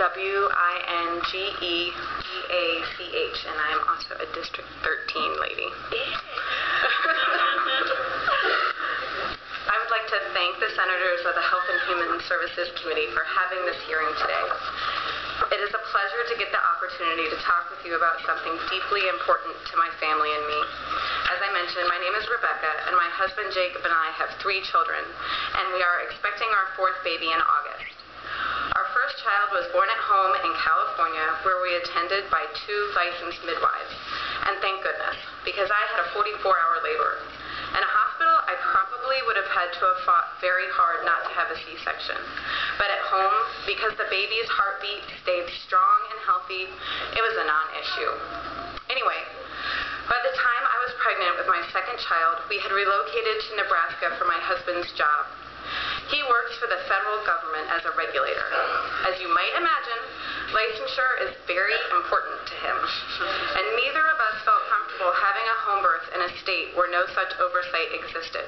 Wingeach, and I am also a District 13 lady. I would like to thank the senators of the Health and Human Services Committee for having this hearing today. It is a pleasure to get the opportunity to talk with you about something deeply important to my family and me. As I mentioned, my name is Rebecca, and my husband Jacob and I have 3 children, and we are expecting our 4th baby in August. Our first child was born at home in California, where we attended by 2 licensed midwives. And thank goodness, because I had a 44-hour labor. In a hospital, I probably would have had to have fought very hard not to have a C-section. But at home, because the baby's heartbeat stayed strong and healthy, it was a non-issue. Anyway, by the time I was pregnant with my 2nd child, we had relocated to Nebraska for my husband's job. He works for the federal government as a regulator. As you might imagine, licensure is very important to him, and neither of us felt comfortable having a home birth in a state where no such oversight existed.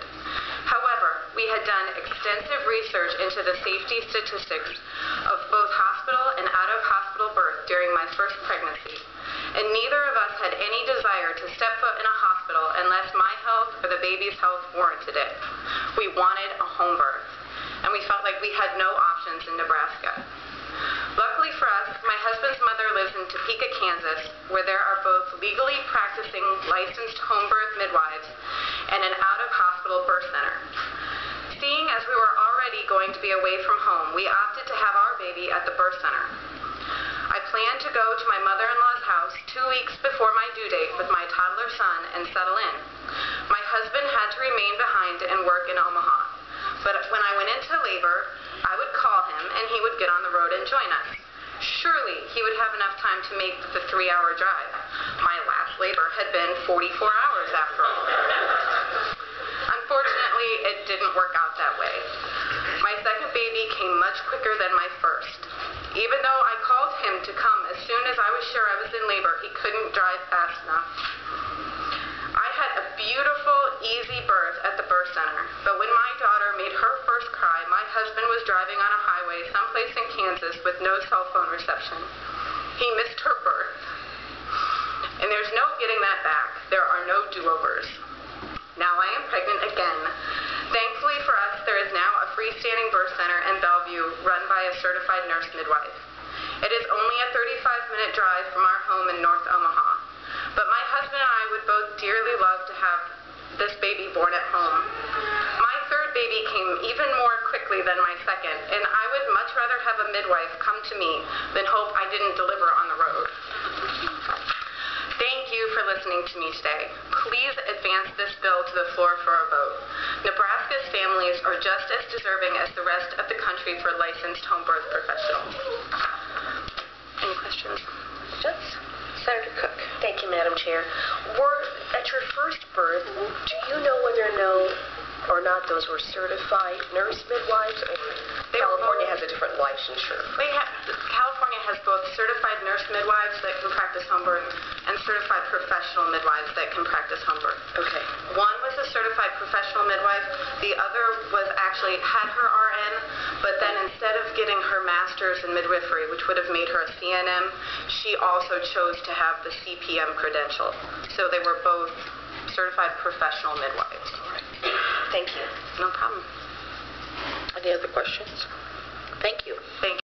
However, we had done extensive research into the safety statistics of both hospital and out-of-hospital birth during my first pregnancy, and neither of us had any desire to step foot in a hospital unless my health or the baby's health warranted it. We wanted a home birth, and we felt like we had no options in Nebraska. Luckily for us, my husband's mother lives in Topeka, Kansas, where there are both legally practicing licensed home birth midwives and an out-of-hospital birth center. Seeing as we were already going to be away from home, we opted to have our baby at the birth center. I planned to go to my mother-in-law's house 2 weeks before my due date with my toddler son and settle in. My husband had to remain behind and work in Omaha. But when I went into labor, I would call him and he would get on the road and join us. Surely he would have enough time to make the 3-hour drive. My last labor had been 44 hours after all. Unfortunately, it didn't work out that way. My 2nd baby came much quicker than my first. Even though I called him to come as soon as I was sure I was in labor, he couldn't drive fast enough. I had a beautiful, easy birth at the birth center, but when my daughter made her first cry, my husband was driving on a highway someplace in Kansas with no cell phone reception. He missed her birth. And there's no getting that back. There are no do-overs. Now I am pregnant again. Thankfully for us, there is now a freestanding birth center in Bellevue run by a certified nurse midwife. It is only a 35-minute drive from our home in North Omaha. But my husband and I would both dearly love to have this baby born at home. My 3rd baby came even more quickly than my 2nd, and I would much rather have a midwife come to me than hope I didn't deliver on the road. Thank you for listening to me today. Please advance this bill to the floor for a vote. Nebraska's families are just as deserving as the rest of the country for licensed home birth professionals. Any questions? Senator Cook. Thank you, Madam Chair. At your first birth, do you know whether or not those were certified nurse midwives? California has a different licensure. California has both certified nurse midwives that can practice home birth and certified professional midwives that can practice home birth. Okay. One was a certified professional midwife. The other was actually had her RN, but then instead of getting her master's in midwifery, which would have made her a CNM, she also chose to have the CPM credential. So they were both certified professional midwives. All right. Thank you. No problem. Any other questions? Thank you. Thank you.